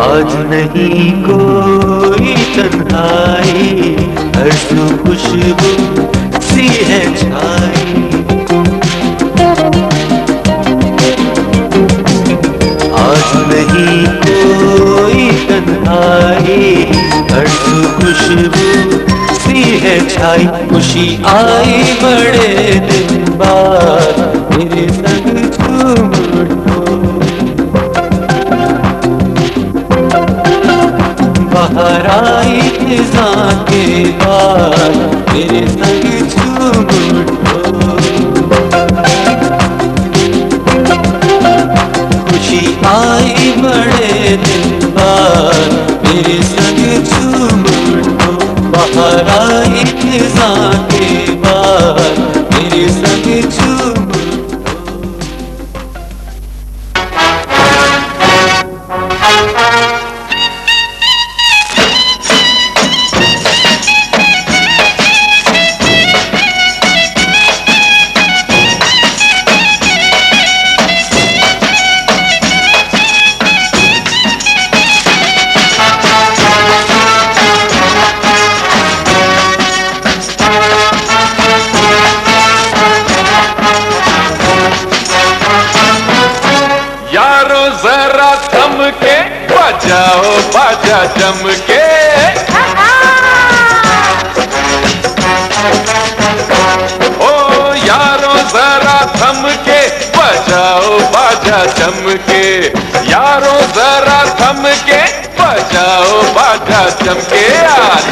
आज नहीं कोई तन्हाई, हर सू खुशबू सी है छाई। आज नहीं कोई तन्हाई, हर सू खुशबू सी है छाई। खुशी आई बड़े दिन बाद, मेरे संग झूम उठो। बाहर आई खिज़ां के बाद, मेरे संग झूम उठो। खुशी आई बड़े दिन बाद, मेरे संग झूम उठो। बाहर आई खिज़ां के बाद, मेरे संग झूम उठो। जरा थम के बजाओ बाजा जम के। ओ यारो जरा थम के बजाओ बाजा जम के। यारो जरा थम के बजाओ बाजा जम के। आज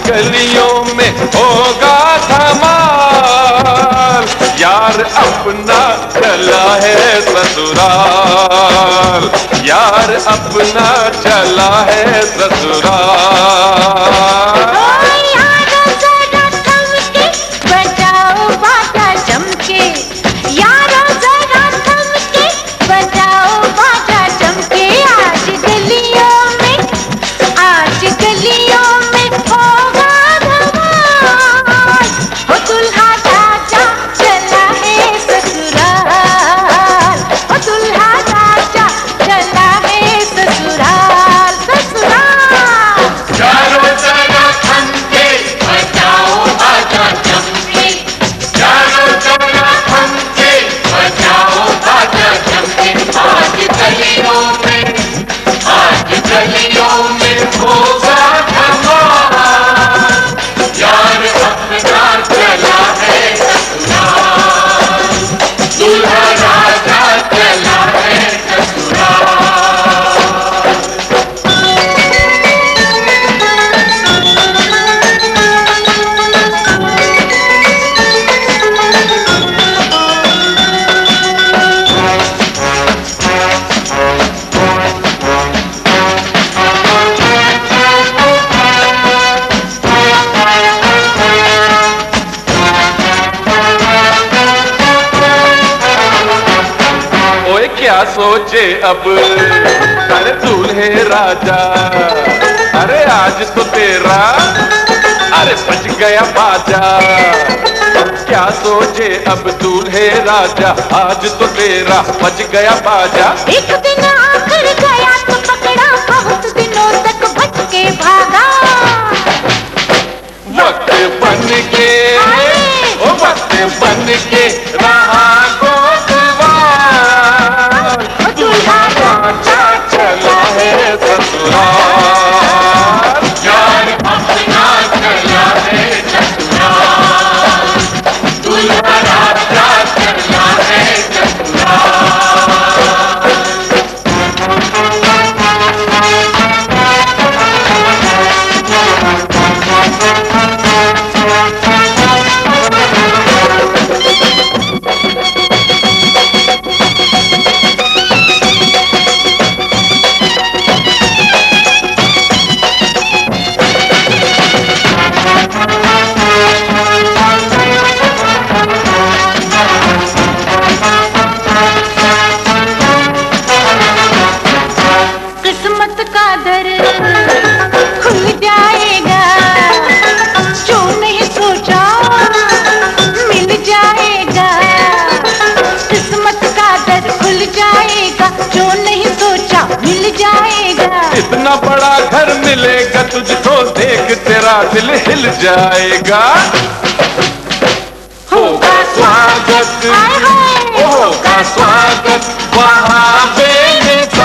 गलियों में होगा धमाल। यार अपना चला है ससुराल, यार अपना चला है ससुराल। क्या सोचे अब अरे दूल्हे राजा, अरे आज तो तेरा अरे बज गया बाजा। क्या सोचे अब दूल्हे राजा, आज तो तेरा बज गया बाजा। एक दिन आखिर गया तो पकड़ा, बहुत दिनों तक भटके के भागा। वक्त बन के ओ वक्त बन के रहा दूल्हा राजा चला है ससुराल। यार अपना चला है ससुराल, दूल्हा राजा चला है ससुराल। इतना बड़ा घर मिलेगा तुझको, देख तेरा दिल हिल जाएगा। होगा स्वागत, होगा स्वागत वहाँ बेमिसाल,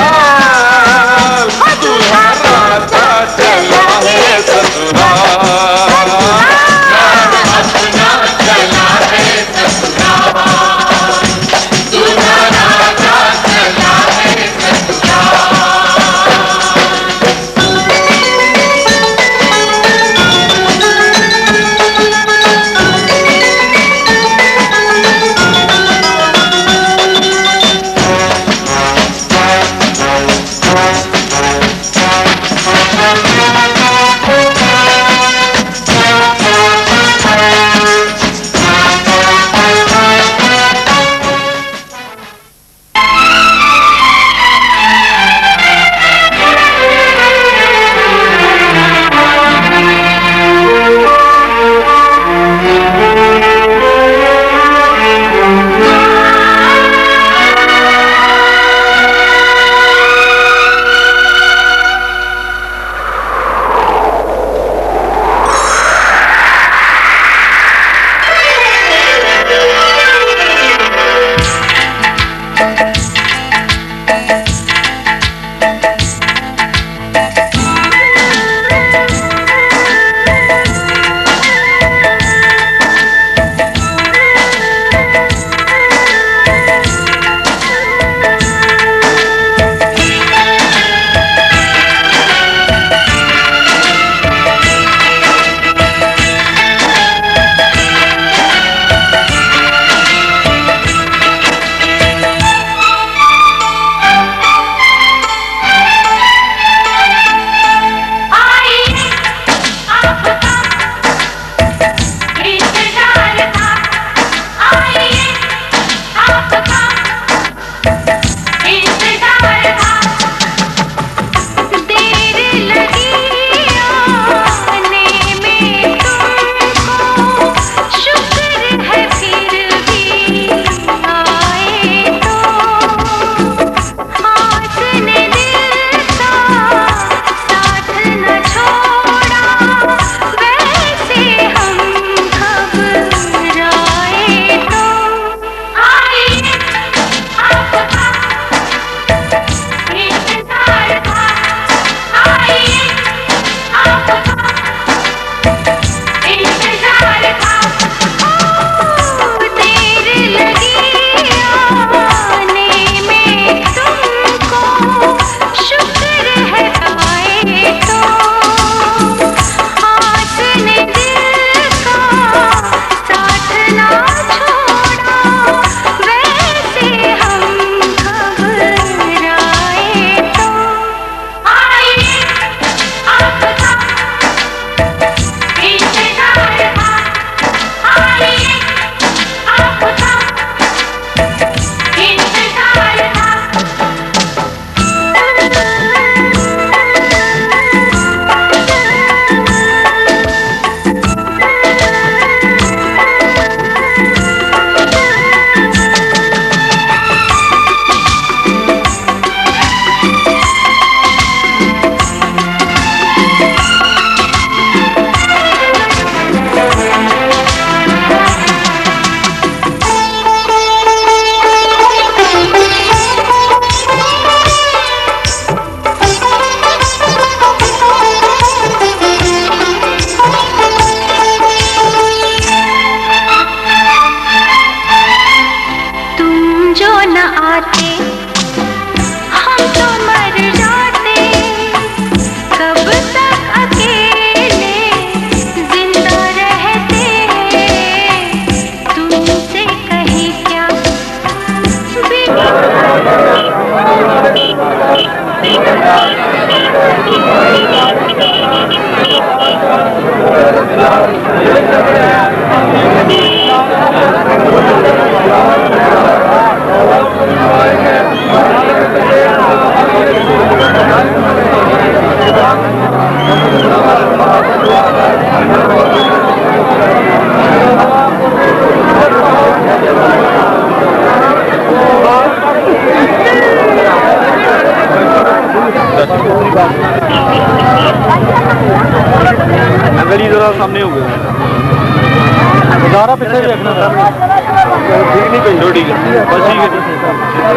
दूल्हा राजा चला है ससुराल। अपना चला है ससुराल, दूल्हा राजा चला है ससुराल। सामने हो गया ज़्यादा पीछे भी रखना ठीक नहीं पहले ठीक है बस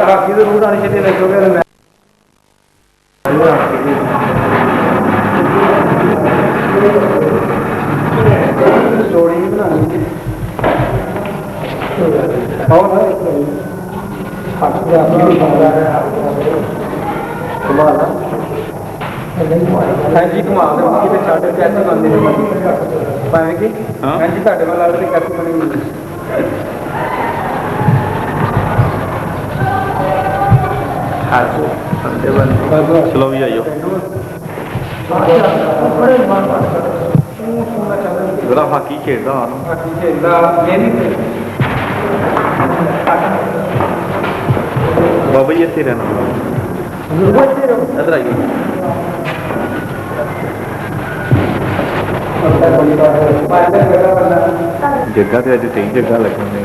राखी जरूर आनी चाहिए लगोगे स्टोरी बनानी जी कमाल साढ़े कैसे बनते पाए कि जी साढ़े वाल लगते कैसे बनी चलो भी आइयो जरा हाकी खेलदा बाबा जी इत्थे रहना इधर आइए जगह तो अज कई जगह लगने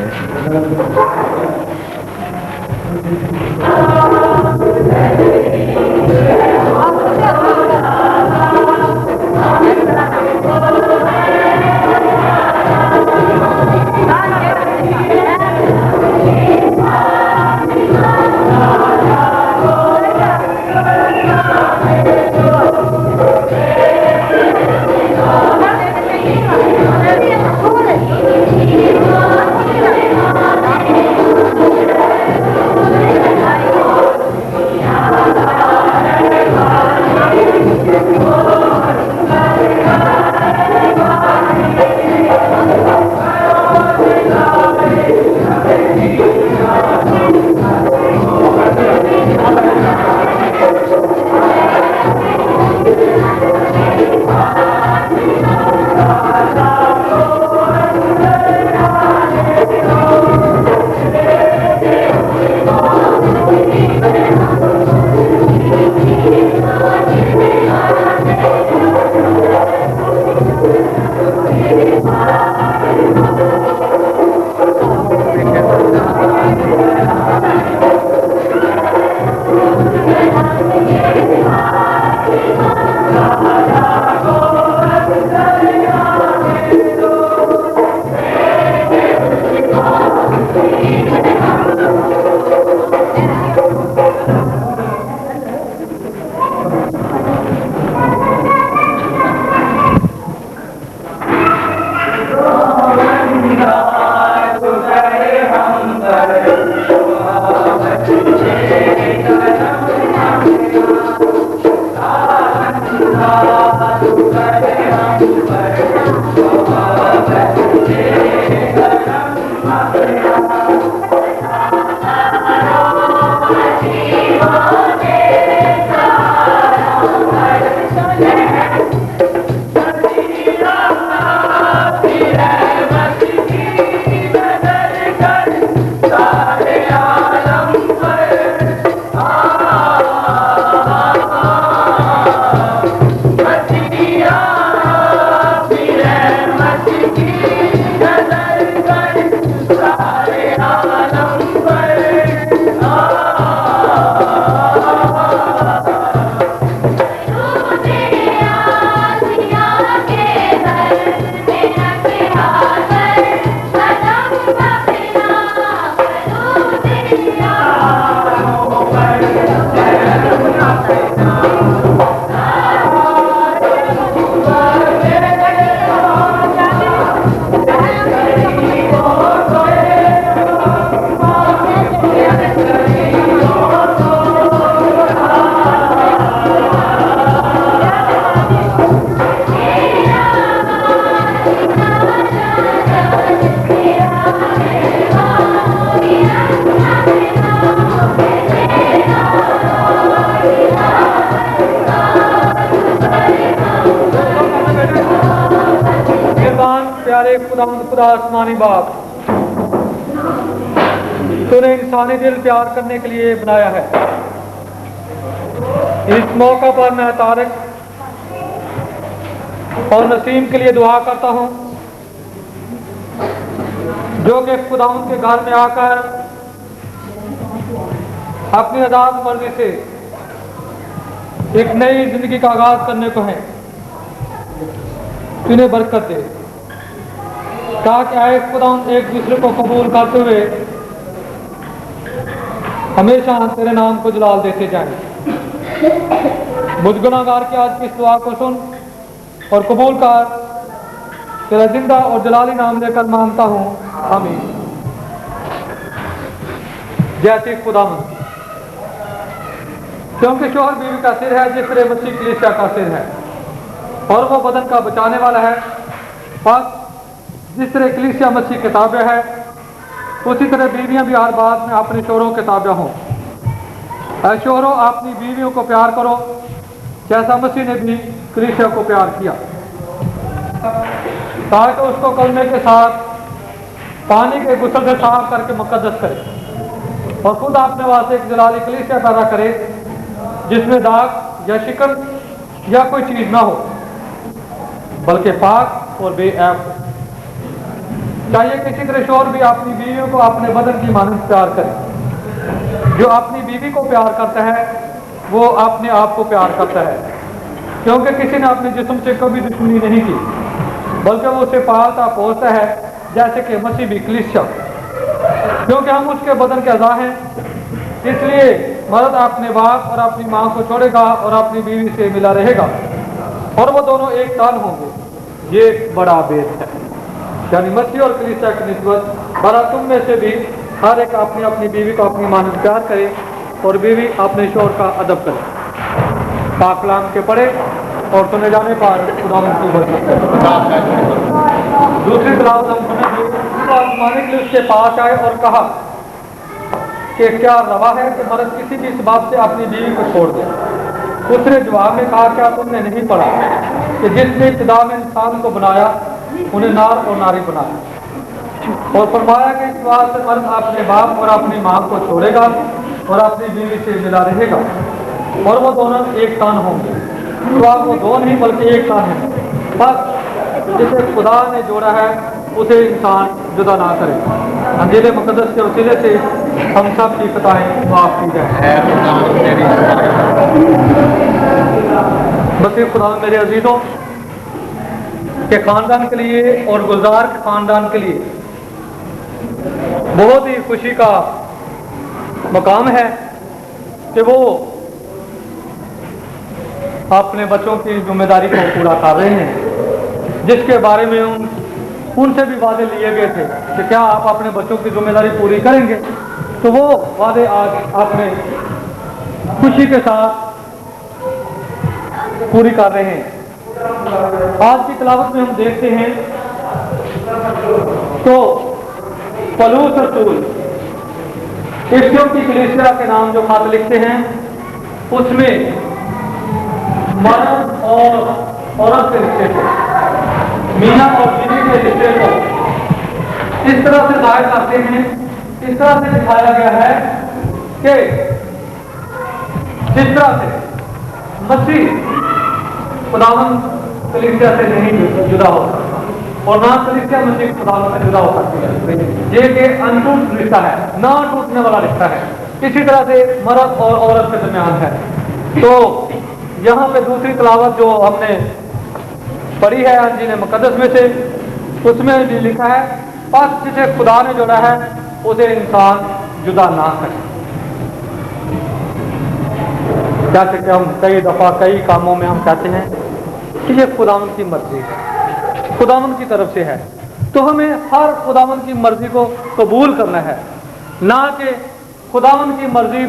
खुदा आसमानी बाप तूने इंसानी दिल प्यार करने के लिए बनाया है। इस मौका पर मैं तारिक और नसीम के लिए दुआ करता हूं जो कि खुदा के घर में आकर अपनी आजाद मर्जी से एक नई जिंदगी का आगाज करने को है। इन्हें बरकत दे। कहा कि आए खुदा एक दूसरे को कबूल करते हुए हमेशा तेरे नाम को जलाल देते जाएं। मुझ गुनाहगार की आज की इस दुआ को सुन और कबूल कर, तेरा जिंदा और जलाली नाम लेकर मांगता हूँ, आमीन। जैसे खुदावंद, क्योंकि शोहर बीवी का सिर है जिस तरह मसीह कलीसिया का सिर है और वो बदन का बचाने वाला है। बस जिस तरह कलीसिया मसीह के ताबे है, उसी तरह बीवियां भी हर बात में अपने शोहरों के ताबे हों। ऐ शोहरों, अपनी बीवियों को प्यार करो जैसा मसीह ने भी कलीसिया को प्यार किया, ताकि उसको कलमे के साथ पानी के गुस्ल से साफ करके मुकद्दस करे और खुद अपने वास्ते एक जलाली कलीसिया पैदा करे जिसमें दाग या शिकन या कोई चीज ना हो, बल्कि पाक और बेऐब हो। चाहिए किसी तरह शोहर भी अपनी बीवियों को अपने बदन की मानस प्यार करे। जो अपनी बीवी को प्यार करता है वो अपने आप को प्यार करता है, क्योंकि किसी ने अपने जिस्म से कभी दुश्मनी नहीं की, बल्कि वो उसे पालता पोसता है जैसे कि मसीह भी कलीसिया, क्योंकि हम उसके बदन के अज़ा हैं। इसलिए मर्द अपने बाप और अपनी माँ को छोड़ेगा और अपनी बीवी से मिला रहेगा और वो दोनों एक तान होंगे। ये एक बड़ा भेद है, यानी मसीह और कलीसिया की निस्बत। भला तुम में से भी हर एक अपनी अपनी बीवी को अपनी मानस प्यार करे और बीवी अपने शोहर का अदब करे। पाक कलाम के पढ़े और सुने जाने पर खुदावंद की बरकत। दूसरी तलावत हम सुनेंगे। तो आसमानी के उसके पास आए और कहा कि क्या रवा है कि मर्द किसी भी सबब से अपनी बीवी को छोड़ दे। उसने जवाब में कहा, क्या तुमने नहीं पढ़ा कि जिसने इब्तिदा में इंसान को बनाया उन्हें नार और नारी बनाया, और फरमाया कि इस बात से मर्द अपने बाप और अपनी माँ को छोड़ेगा और अपनी बीवी से मिला रहेगा और वो दोनों एक तान होंगे। तो आप वो दो नहीं बल्कि एक तान है। बस जिसे खुदा ने जोड़ा है उसे इंसान जुदा ना करे। अंजील मुकद्दस के वसीले से हम सब की खताएं माफ की जाए। मसीह खुदा मेरे अजीजों के खानदान के लिए और गुलजार के खानदान के लिए बहुत ही खुशी का मकाम है कि वो अपने बच्चों की जिम्मेदारी को पूरा कर रहे हैं, जिसके बारे में उनसे भी वादे लिए गए थे कि क्या आप अपने बच्चों की जिम्मेदारी पूरी करेंगे। तो वो वादे आज आपने खुशी के साथ पूरी कर रहे हैं। आज की तलावत में हम देखते हैं तो पौलुस रसूल इफिसियों की कलीसिया के नाम जो खत लिखते हैं उसमें मर्द और औरत के रिश्ते को, मियां और बीवी के रिश्ते को इस तरह से जाहिर करते हैं, इस तरह से दिखाया गया है कि जिस तरह से मसीह खुदावंद कलीसिया से नहीं जुदा हो सकता और ना कलीसिया मसीह खुदावंद से जुदा हो सकती है। ये कि अनटूट रिश्ता है, ना टूटने वाला रिश्ता है। इसी तरह से मर्द और औरत के दरमियान है। तो यहाँ पे दूसरी तलावत जो हमने पढ़ी है अंजील मुकद्दस में से, उसमें भी लिखा है, बस जिसे खुदा ने जोड़ा है उसे इंसान जुदा ना करे। जैसे कि हम कई दफा कई कामों में हम कहते हैं कि ये खुदावंद की मर्जी है, खुदावंद की तरफ से है, तो हमें हर खुदावंद की मर्जी को कबूल करना है, ना कि खुदावंद की मर्जी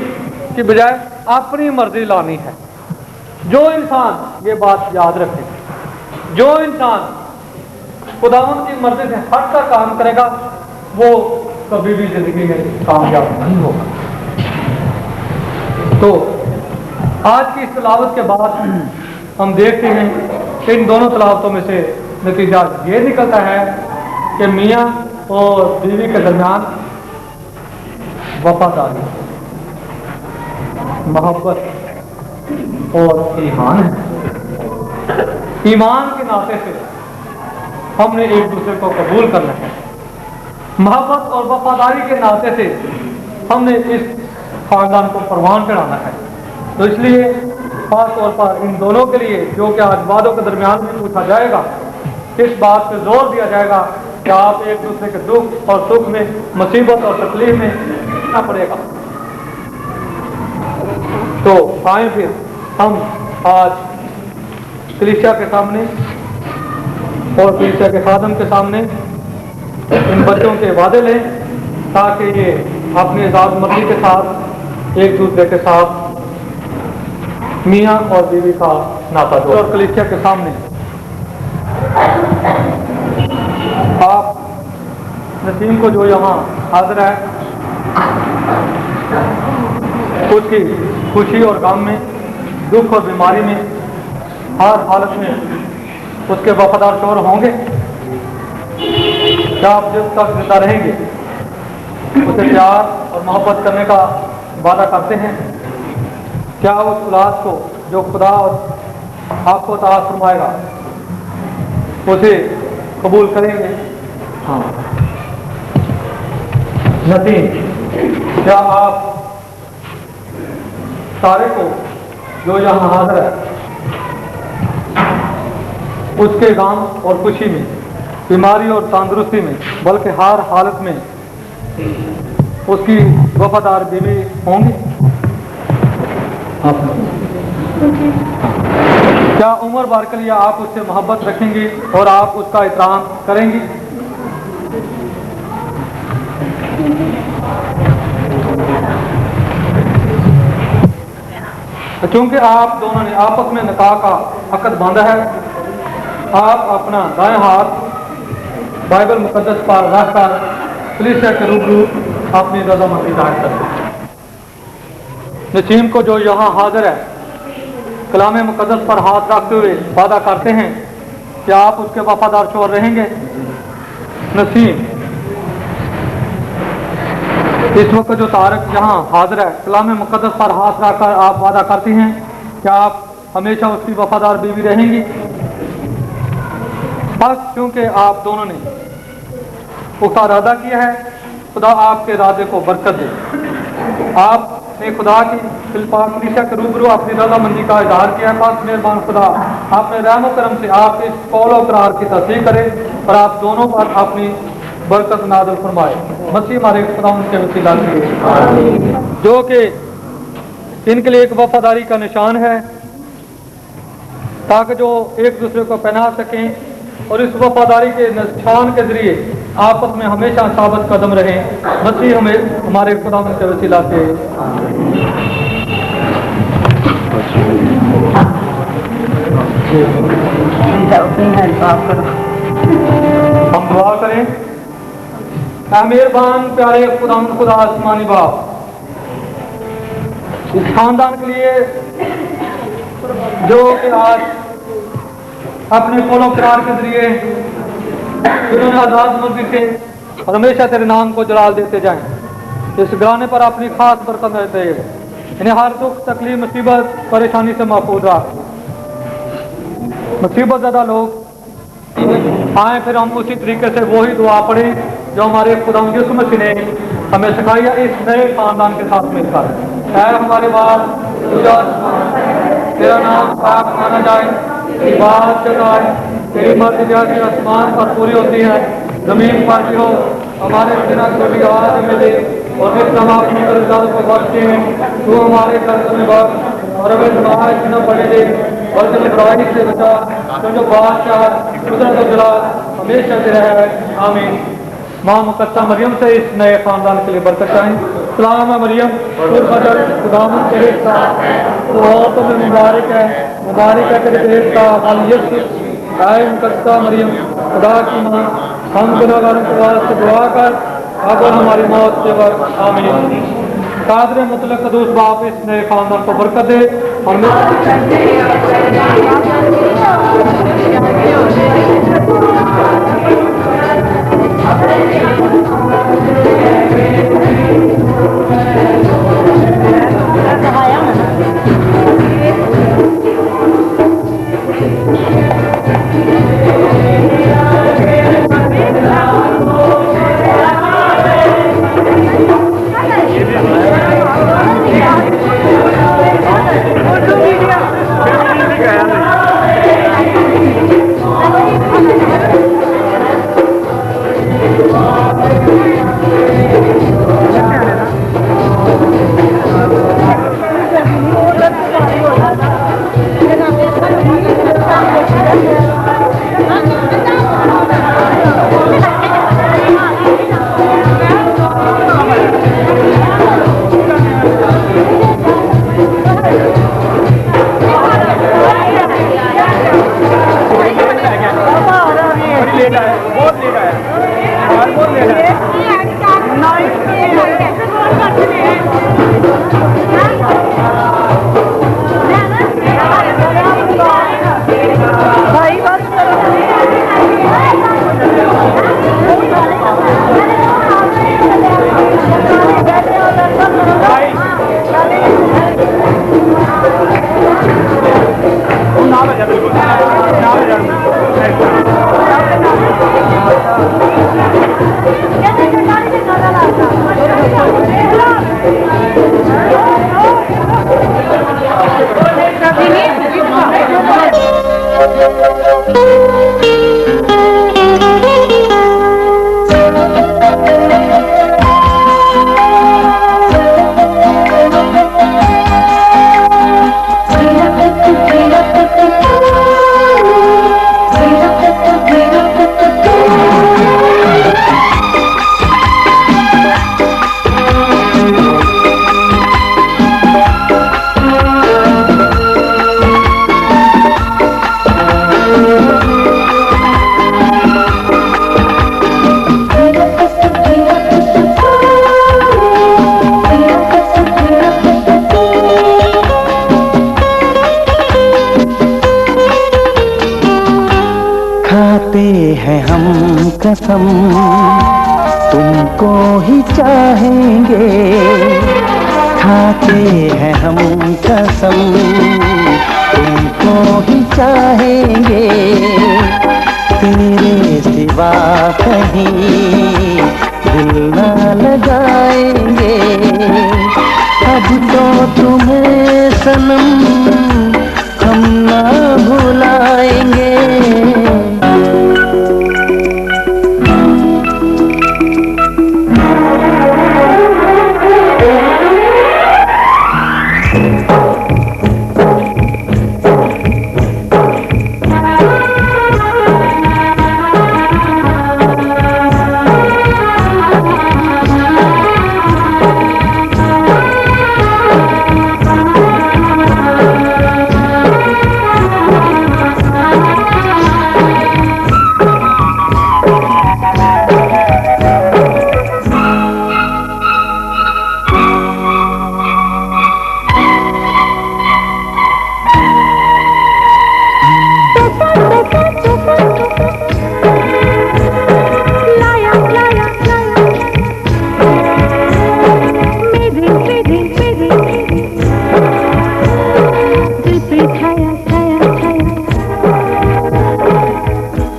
की बजाय अपनी मर्जी लानी है। जो इंसान, ये बात याद रखें, जो इंसान खुदावंद की मर्जी से हटकर काम करेगा वो कभी भी जिंदगी में कामयाब नहीं होगा। तो आज की इस तलावत के बाद हम देखते हैं कि इन दोनों तलावतों में से नतीजा ये निकलता है कि मियाँ और बीवी के दरमियान वफादारी, मोहब्बत और ईमान है। ईमान के नाते से हमने एक दूसरे को कबूल करना है, मोहब्बत और वफादारी के नाते से हमने इस खानदान को परवान चढ़ाना है। तो इसलिए खास तौर पर इन दोनों के लिए, जो कि आज वादों के दरमियान में पूछा जाएगा, इस बात पर जोर दिया जाएगा कि आप एक दूसरे के दुख और सुख में, मुसीबत और तकलीफ में रहना पड़ेगा। तो आए फिर हम आज कलीसिया के सामने और कलीसिया के खादम के सामने इन बच्चों के वादे लें, ताकि ये अपनी आजाद मर्जी के साथ एक दूसरे के साथ मियाँ और बीवी का नाता जोड़ें। और कलीसिया के सामने आप नसीम को जो यहाँ हाजिर है, उसकी खुशी और गम में, दुख और बीमारी में, हर हालत में उसके वफादार शोहर होंगे। क्या आप जब तक जिंदा रहेंगे उसे प्यार और मोहब्बत करने का वादा करते हैं? क्या उस औलाद को जो खुदा और आपको अता फरमाएगा उसे कबूल करेंगे? हाँ। नसीम, क्या आप सारे को जो यहाँ हाजिर है उसके गम और खुशी में, बीमारी और तंदुरुस्ती में, बल्कि हर हालत में उसकी वफादार बीवी होंगी? क्या उम्र भर के लिए आप उससे मोहब्बत रखेंगे और आप उसका एहतराम करेंगी? क्योंकि आप दोनों ने आपस में निकाह का अक़द बांधा है, आप अपना दाएं हाथ बाइबल मुकद्दस पर रखकर कलीसिया के रूबरू अपनी रज़ामंदी जाहिर करते हैं। नसीम को जो यहाँ हाजिर है, कलाम मुकद्दस पर हाथ रखते हुए वादा करते हैं कि आप उसके वफादार शोहर रहेंगे। नसीम, इस वक्त जो तारक यहाँ हाजिर है, कलाम मुकद्दस पर हाथ रखकर आप वादा करती हैं कि आप हमेशा उसकी वफादार बीवी रहेंगी। बस क्योंकि आप दोनों ने पुख्ता इरादा किया है, खुदा आपके इरादे को बरकत दे। आपने खुदा की कलीसिया के रूबरू अपनी रज़ामंदी का इजहार किया है। बस मेहरबान खुदा आपने रहम करम से आप इस कौल और करार की तस्दीक करें और आप दोनों पर अपनी बरकत नाज़िल फरमाए। मसीह हमारे खुदा उनके वसीला से, जो कि इनके लिए एक वफादारी का निशान है, ताकि जो एक दूसरे को पहना सकें और इस वफादारी के निशान के जरिए आपस में हमेशा साबित कदम रहें। मसीह हमें हमारे खुदा के वसीला से हम दुआ करें। मेहरबान प्यारे खुदा आसमानी बाप, इस खानदान के लिए जो कि आज अपने कौलो करार के जरिए उन्होंने आजाद मर्जी से और हमेशा तेरे नाम को जलाल देते जाएं, इस गाने पर अपनी खास बरकत देते हैं। इन्हें हर दुख, तकलीफ, मुसीबत, परेशानी से महफूज रख। मुसीबत ज़्यादा लोग आए, फिर हम उसी तरीके से वही दुआ पढ़ें जो हमारे खुदा यीशु मसीह ने हमें सिखाई है, इस नए खानदान के साथ मिलकर। ऐ हमारे बाप, तेरा नाम पाक माना जाए, तेरी बात चलाए, तेरी मर्जी जैसे आसमान पर पूरी होती है जमीन पर भी हो। हमारे बिना कभी आवाज मिले और जिस हम अपनी कर्जदारों को बख्शते हैं, तू हमारे कर्ज में बख्श और हमें समाज न पड़े दे और तेरी बुराई से बचा। तो जो बादशाह कुदरत और जलाल हमेशा तेरा है, आमीन। माँ मुकद्दसा मरियम से इस नए खानदान के लिए बरकत चाहें। सलाम है मरियम, खुदावंद तेरे साथ, तो औरतों में मुबारक है तेरे पेट का फल यीशु। आए मुकद्दसा मरियम, खुदा की माँ, हम गुनहगारों के वास्ते दुआ कर, अब और हमारी मौत के वक्त, आमीन। कादर मुतलक कदूस बाप इस नए खानदान को बरकत दे और फोटो वीडियो कसम तुमको ही चाहेंगे, खाते हैं हम कसम तुमको ही चाहेंगे, तेरे सिवा कहीं दिल ना लगाएंगे। अब तो तुम्हें सनम हम ना भुलाएंगे।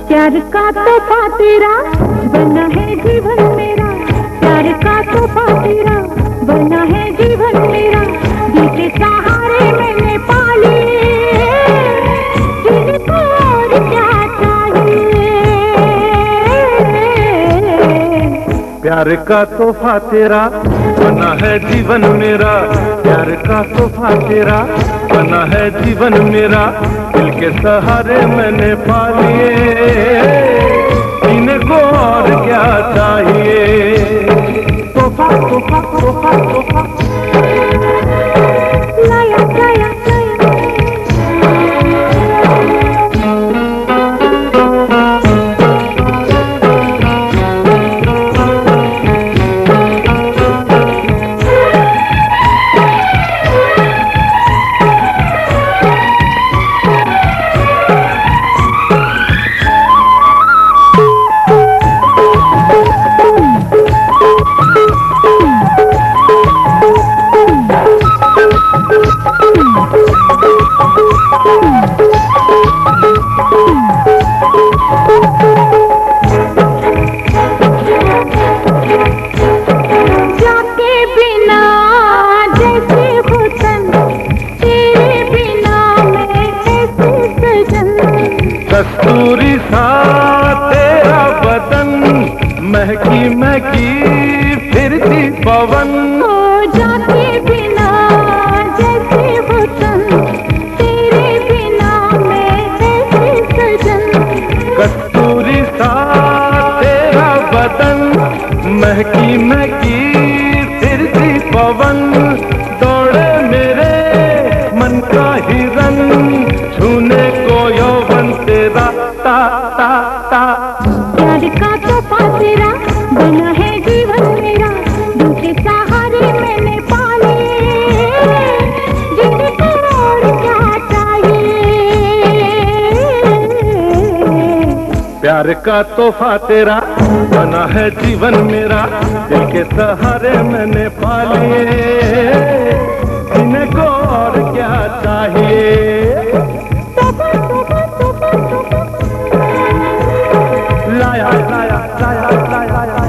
प्यार का तोहफा तेरा बना है जीवन मेरा, प्यार का तोहफा तेरा बना है जीवन मेरा, दिल के सहारे मैंने पाले, दिल को और क्या चाहिए। प्यार का तोहफा तेरा बना है जीवन मेरा, प्यार का तोहफा तेरा बना है जीवन मेरा, दिल के सहारे मैंने पा लिए, इनको और क्या चाहिए। तोहफा तोहफा तोहफा तोहफा लाया लाया कस्तूरी सा तेरा बदन, महकी महकी फिरती पवन, हो जाके बिना जैसे वतन, तेरे बिना मैं ऐसे सजन। कस्तूरी सा तेरा बदन, महकी महकी फिरती पवन, दौड़े मेरे मन का हिरन, छूने को यौवन तेरा ता ता ता। प्यार का तोहफा तेरा प्यार का तोहफा तेरा बना है जीवन मेरा, दिल के सहारे मैंने पा लिए, इन्हें को और क्या चाहिए। लाया लाया लाया लाया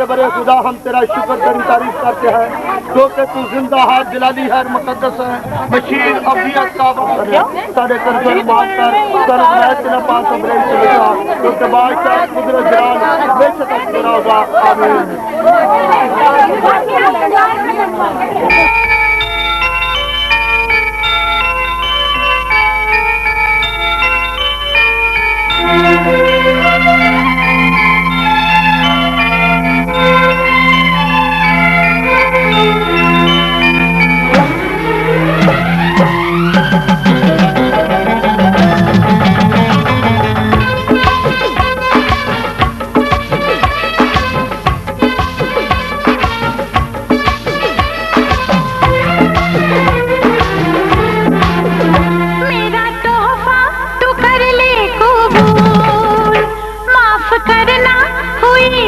बड़े खुदा हम तेरा शुक्र करी तारीफ करते हैं जो कि तू जिंदा है, जलाली है, मुकद्दस है, बशीर अबियत का सारे कर्ज माफ कर कर मैं तेरा पास अमरे चलेगा तो के बादशाह कुदरत जलाल बेच तक तेरा होगा। आमीन।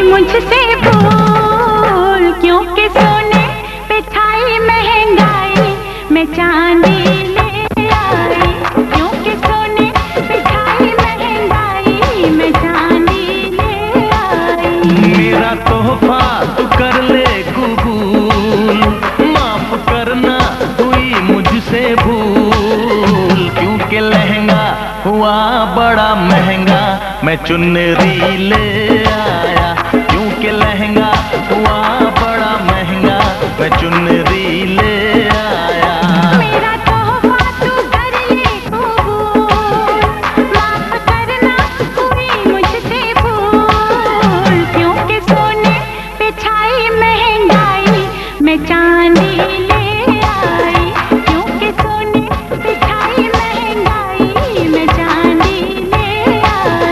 मुझसे भूल क्योंकि सोने पे छाई महंगाई मैं चांदी ले आई, क्योंकि सोने पे छाई महंगाई मैं चांदी ले आई। मेरा तोहफा तू कर ले कबूल, माफ करना हुई मुझसे भूल, क्योंकि लहंगा हुआ बड़ा महंगा मैं चुनरी ले आया, क्योंकि लहंगा हुआ बड़ा महंगा मैं चुनरी ले आया। मेरा तोहफा तू कर ले कबूल, माफ करना हुई मुझसे भूल, क्योंकि सोने पे छाई महंगाई मैं चांदी ले आई, क्योंकि सोने पे छाई महंगाई मैं चांदी ले आई।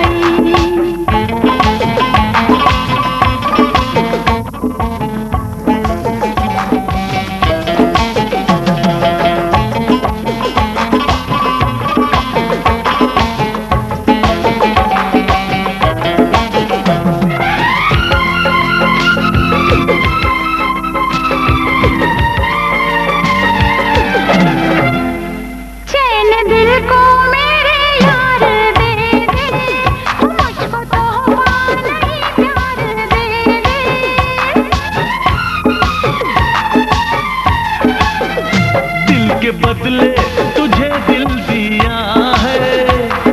बदले तुझे दिल दिया है,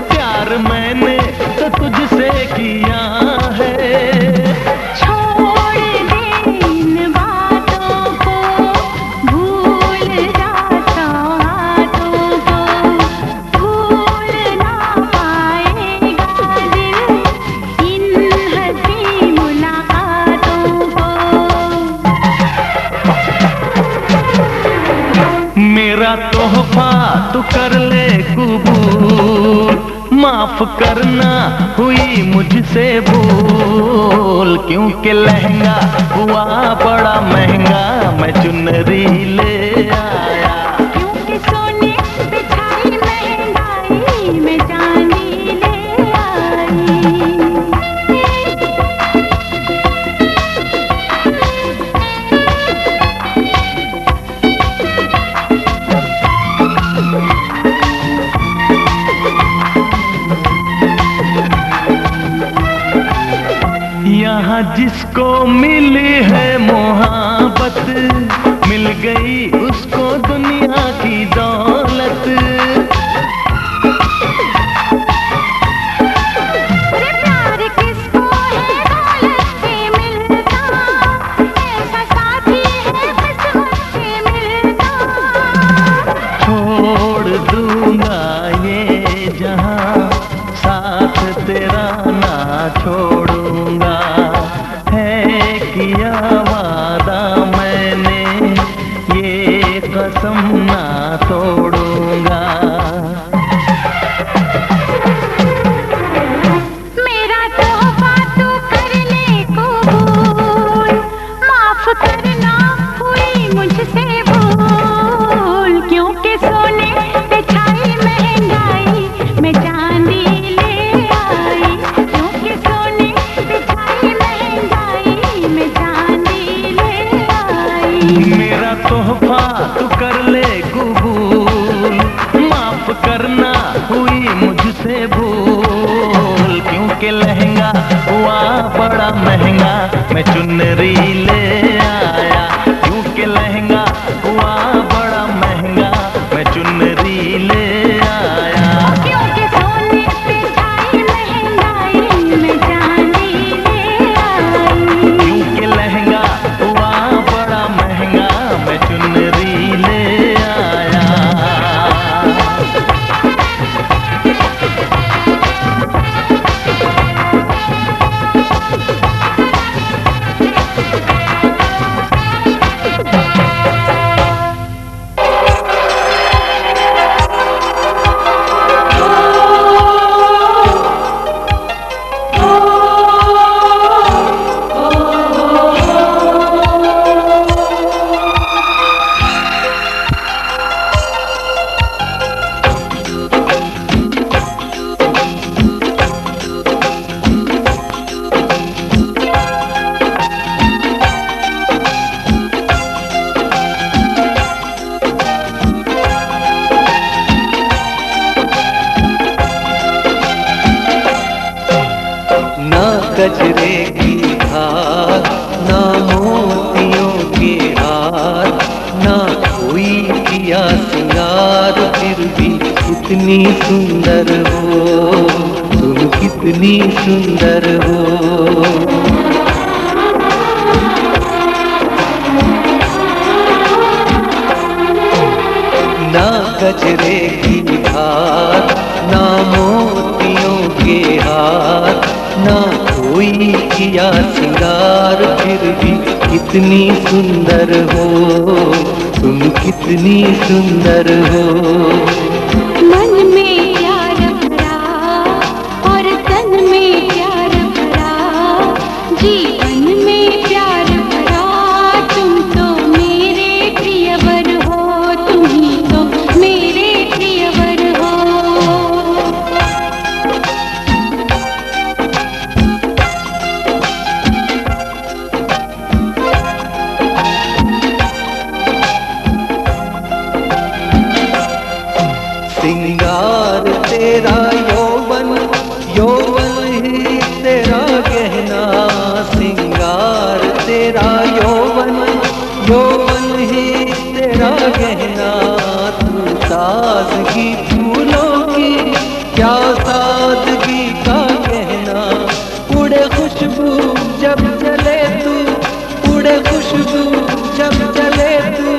प्यार मैंने तो तुझसे किया है। छोड़ दे इन बातों को, भूल जा सौगातों को, भूल ना पाएगा दिल इन हंसी मुलाकातों को। मेरा तोहफा तू कर ले कबूल, माफ करना हुई मुझसे भूल, क्योंकि लहंगा हुआ बड़ा महंगा मैं चुनरी ले आया। जिसको मिली है मोहब्बत, मिल गई उसको दुनिया की दौलत। अरे प्यार किसको है दौलत से मिलता, ऐसा साथी है किस्मत से मिलता। छोड़ दूंगा ये जहां, साथ तेरा ना छोड़ूंगा। है किया वादा मैंने, ये कसम ना तोड़ूंगा। मेरा तोहफा तू करने को भूल, माफ करना हुई मुझसे भूल। क्योंकि सोने पे छाई महंगाई, मैं चांदी ले आई। क्योंकि सोने पे छाई महंगाई, मैं चांदी ले आई। मेरा तोहफा तू कर ले कबूल, माफ करना हुई मुझसे भूल। क्योंकि लहंगा हुआ बड़ा महंगा, मैं चुनरी ले आया। क्योंकि लहंगा हुआ बड़ा महंगा, मैं चुनरी ले आया। क्योंकि सोने पे छाई महंगाई, मैं चांदी ले आई। क्योंकि लहंगा हुआ बड़ा महंगा, मैं चुनरी ले आया। ना गजरे की धार, ना मोतियों के हार, ना कोई किया सिंगार, फिर भी कितनी सुंदर हो तुम, कितनी सुंदर हो। ना गजरे की धार, ना मोतियों के हार, ना कोई किया सिंगार, फिर भी कितनी सुंदर हो तुम, कितनी सुंदर हो। मन में प्यार भरा और तन में प्यार भरा, जीवन में प्यार भरा। तुम तो मेरे प्रियवर हो, तुम ही तो मेरे प्रियवर हो। सिंगार तेरा यौवन, यौवन ही तेरा गहना। सिंगार तेरा यौवन, यौवन ही तेरा गहना। तू ताजगी फूलों की, क्या सादगी का कहना। उड़े खुशबू जब चले तू, उड़े खुशबू जब चले तू,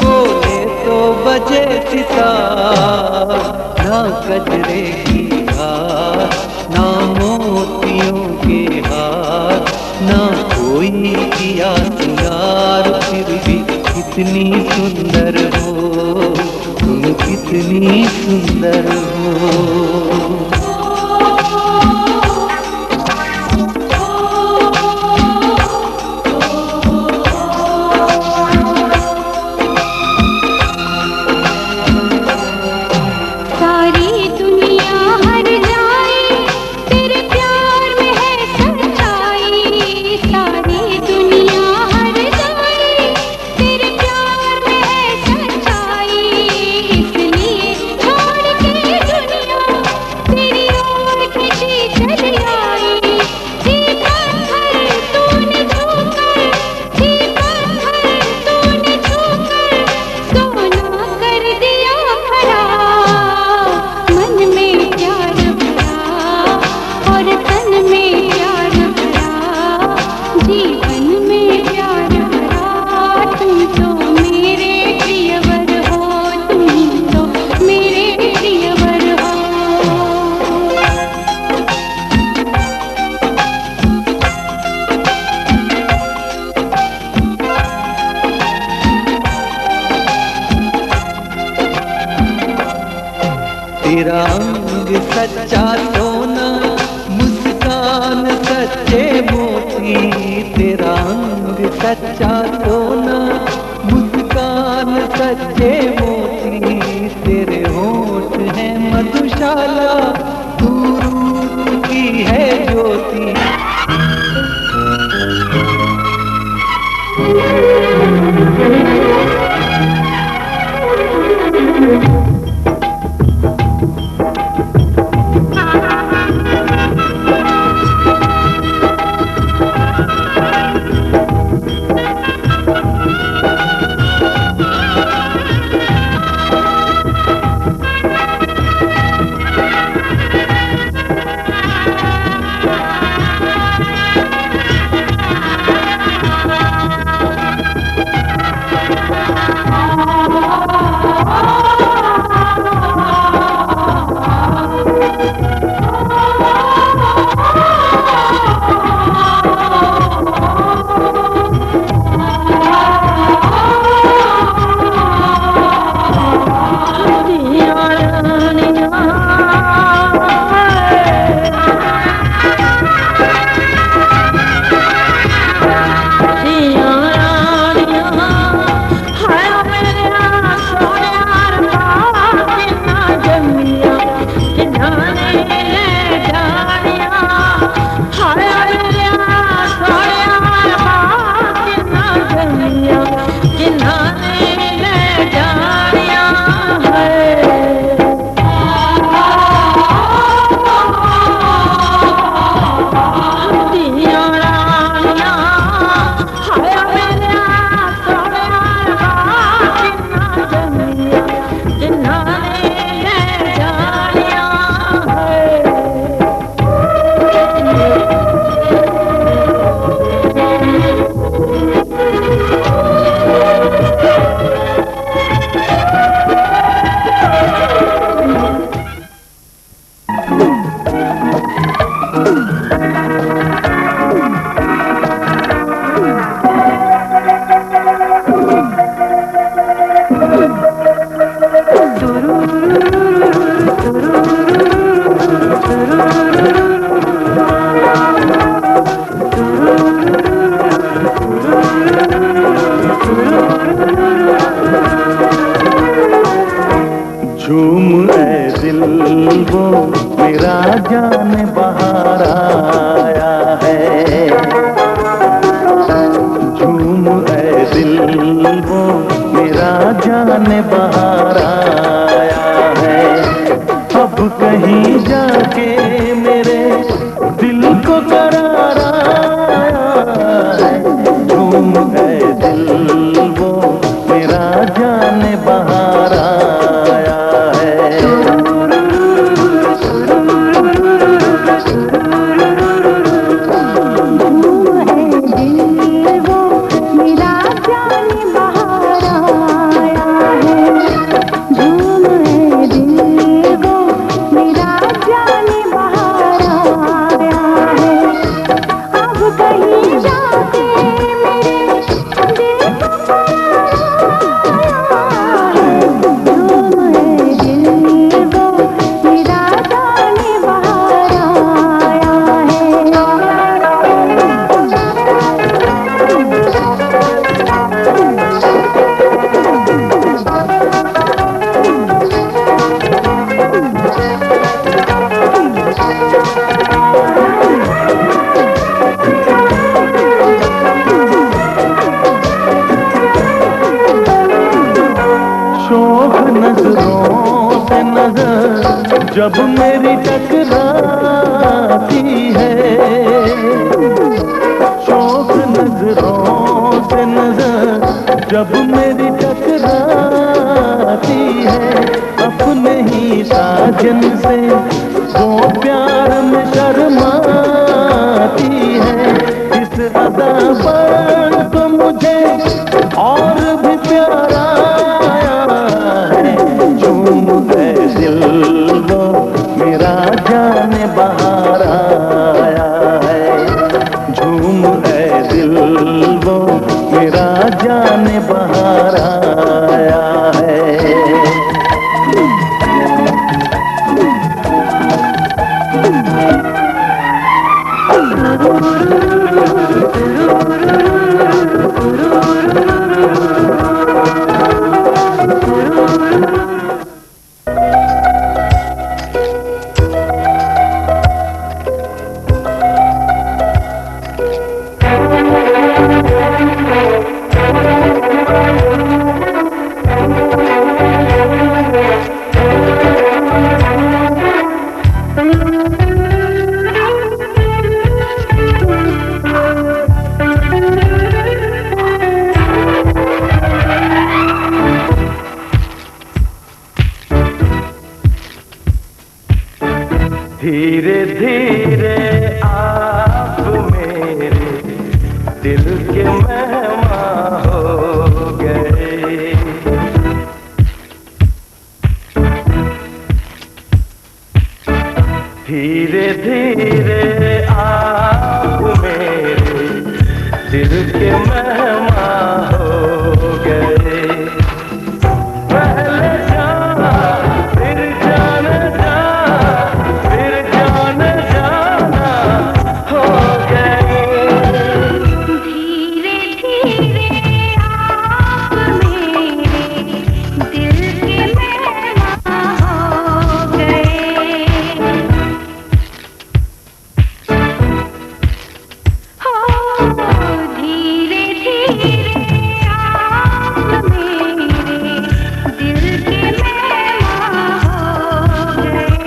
बोले तो बजे सितार। ना गजरे की हार, ना मोतियों के हार, ना कोई किया सिंगार, फिर भी कितनी सुंदर हो तुम, कितनी सुंदर हो। सारी दुनिया हर जाए, तेरे प्यार में है सच्चाई। सारी दुनिया हर जाए, तेरे प्यार में है सच्चाई। इसलिए छोड़ के दुनिया तेरा अंग सच्चा सोना, मुस्कान सच्चे मोती। तेरा अंग सच्चा सोना, मुस्कान सच्चे मोती। तेरे होठ हैं मधुशाला, तू रूप की है ज्योति। झूम ऐ दिल वो मेरा जान बहार आया है। झूम ऐ दिल वो मेरा जान बहार आया है। अब कहीं जाके मेरे दिल को करार आया है। झूम ऐ दिल वो मेरा जान बहार आया है। नजरों से नजर जब मेरी टकराती है। शौक नजरों से नजर जब मेरी टकराती है। अपने ही साजन से वो प्यार में शर्माती है। इस अदा पर तो मुझे और भी प्यारा दिल वो मेरा जान बहार आया है। झूम है दिल वो मेरा जान बहार आया है। धीरे धीरे आप मेरे दिल के मेहमान हो गए। धीरे धीरे आप मेरे दिल के मेहमान हो गए। पहले जाना फिर जाना फिर जाना जाना हो गए। धीरे धीरे आप मेरे दिल के मेहमान हो गए। धीरे धीरे आप मेरे दिल के मेहमान हो गए।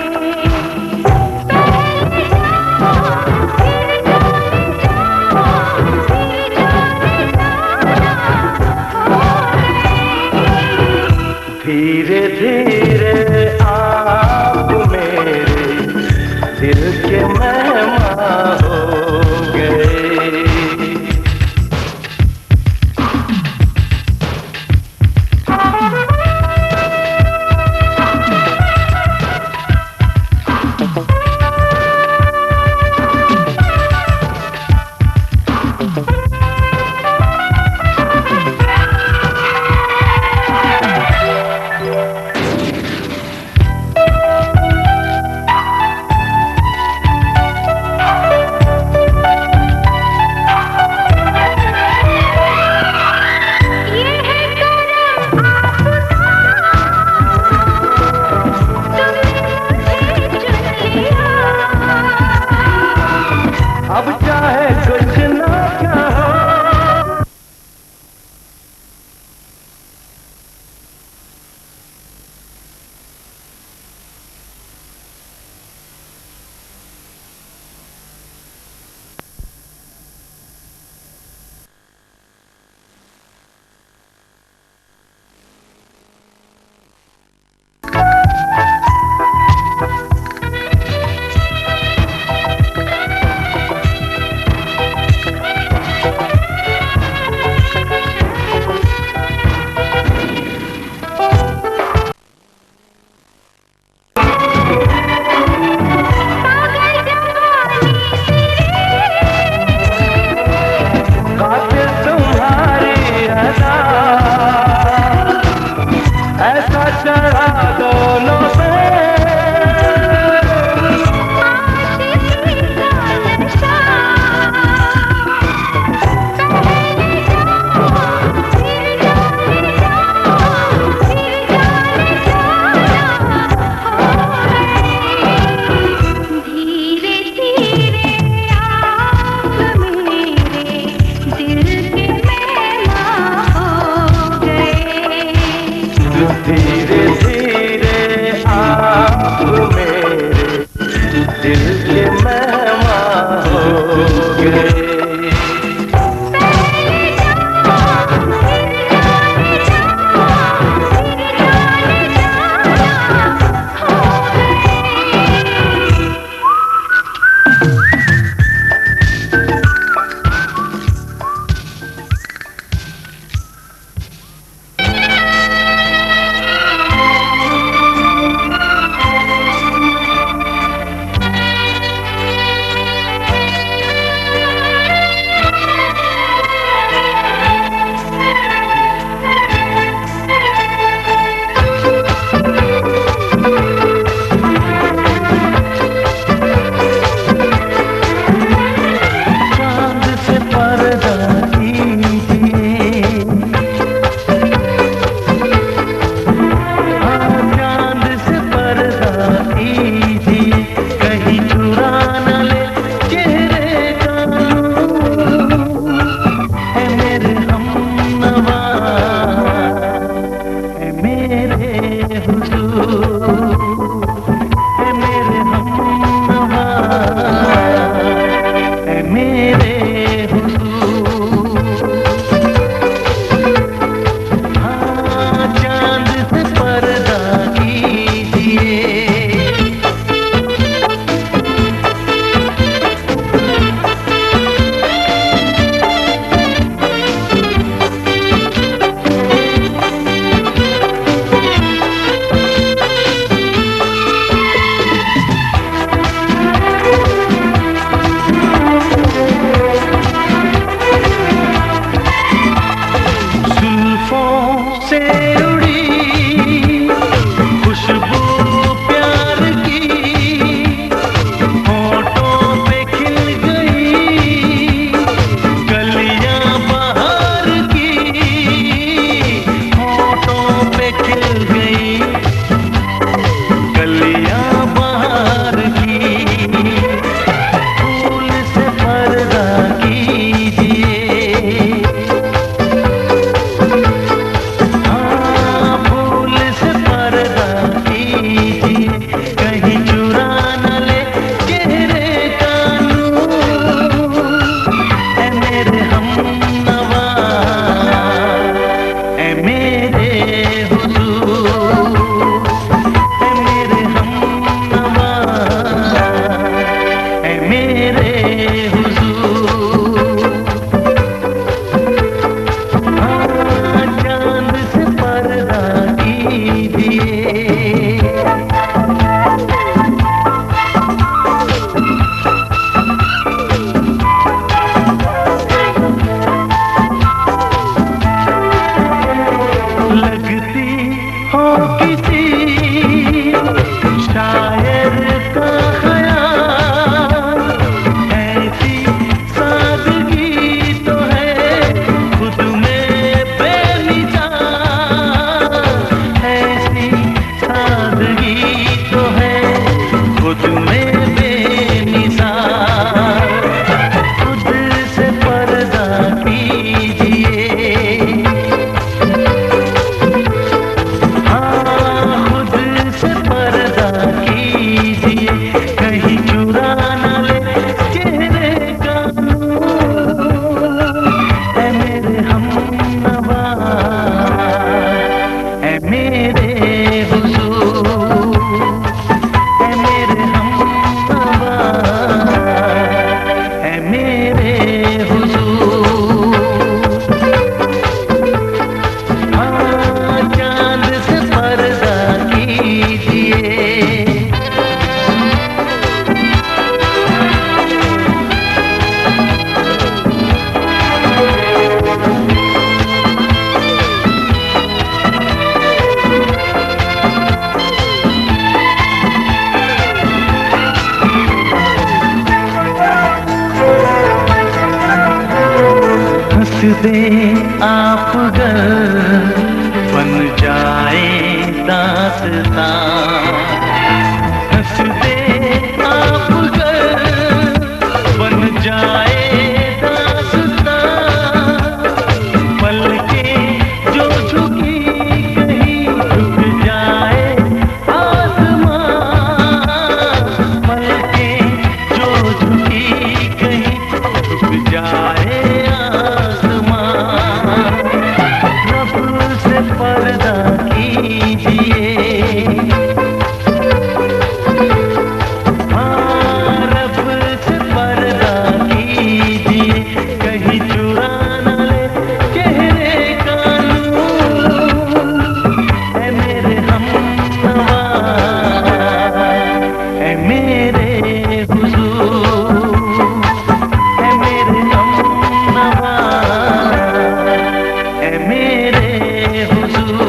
पहले जाओ फिर जाओ फिर जाना हो गए। धीरे धीरे आप मेरे दिल के मेहमान हो गए। अब चाहे कुछ ना कहो। कातिल तुम्हारी अदा ऐसा चढ़ा दोनों पे। धीरे धीरे आप मेरे दिल के मेहमान हो गए। धीरे धीरे आप मेरे दिल के मेहमान हो गए। दे आप गर बन जाए दास्तां, हंस दे आप गर बन जाए दास्तां, पलके जो झुकी कहीं झुक जाए आसमां, पलके जो झुकी कहीं झुक जाए आसमां, रब से पर्दा कीजिए, हाँ रब से पर्दा कीजिए, कहीं चुरा न ले चेहरे का नूर, ऐ मेरे हमनवा, ऐ मेरे हुजूर, ऐ मेरे हमनवा, ऐ मेरे हुजूर।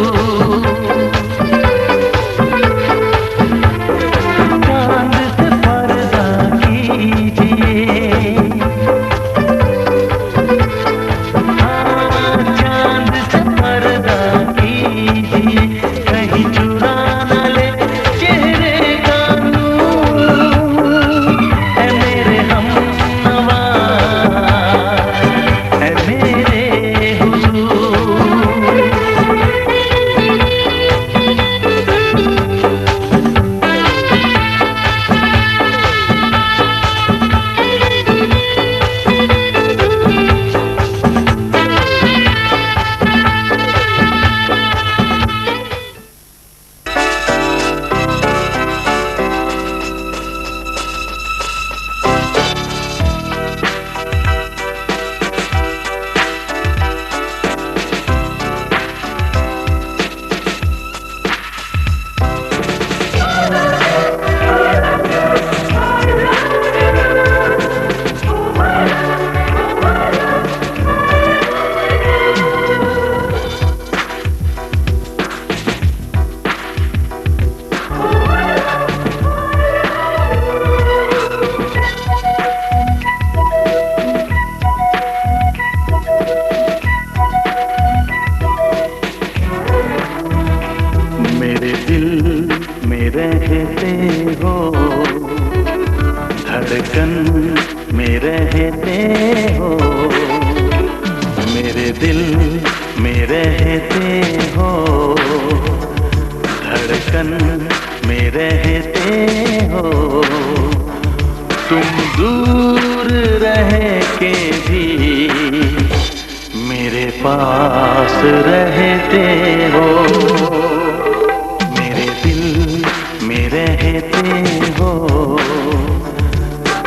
चांद से पर्दा कीजिए, हाँ चांद से पर्दा कीजिए, कहीं चुरा न ले चेहरे का नूर, ऐ मेरे हमनवा, ऐ मेरे हुजूर। मेरे दिल में रहते हो, धड़कन में रहते हो, मेरे दिल में रहते हो, धड़कन में रहते हो, तुम दूर रह के भी मेरे पास रहते हो, मेरे दिल में रहते हो,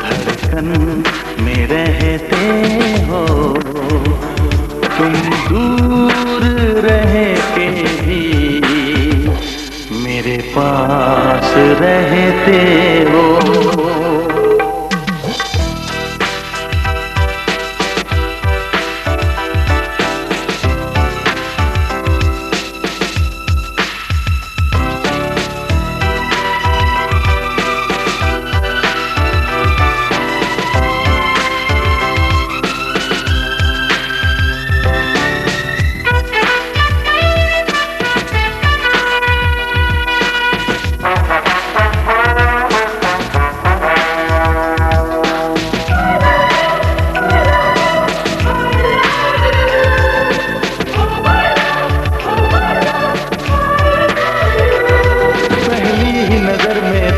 धड़कन में रहते हो, तुम दूर रह के भी मेरे पास रहते हो।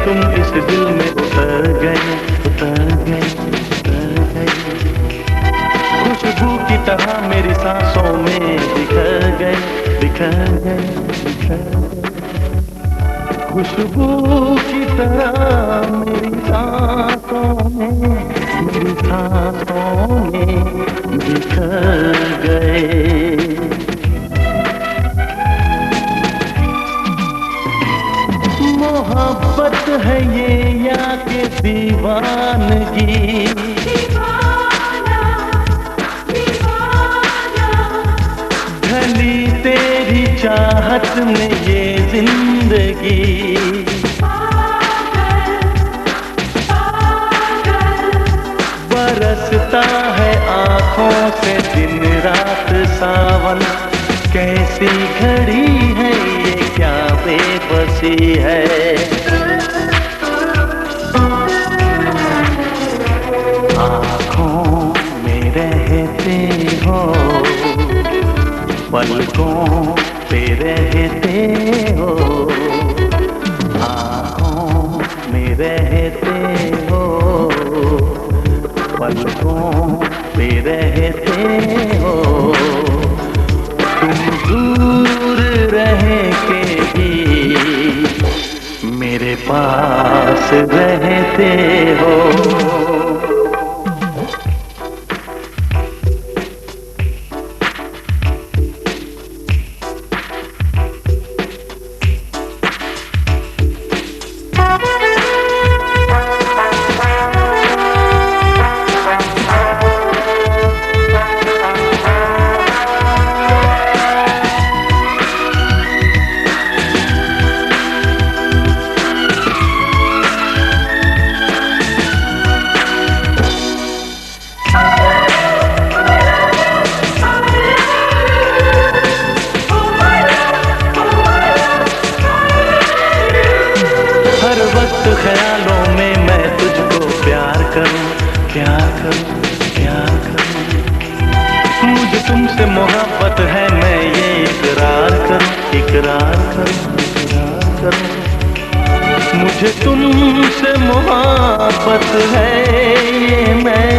तुम इस दिल में उतर गए, उतर गए, उतर गए, खुशबू की तरह मेरी सांसों में बिखर गए, बिखर गए, बिखर गए, खुशबू की तरह मेरी सांसों में, मेरी सांसों में बिखर गए। मोहब्बत है ये या के दीवानगी, दीवाना, दीवाना, ढली तेरी चाहत में ये जिंदगी, पागल, पागल, बरसता है आँखों से दिन रात सावन। कैसी घड़ी है ये, क्या बेबसी है। आँखों में रहते हो, पलकों पे रहते हो। आँखों में रहते हो, पलकों पे रहते हो। तुम दूर रह के भी मेरे पास रहते हो। ख्यालों में मैं तुझको प्यार करूं, क्या करूं, क्या करूं। मुझे तुमसे मोहब्बत है, मैं ये इकरार करूं, इकरार करूं, इकरार करूं। मुझे तुमसे मोहब्बत है, ये मैं,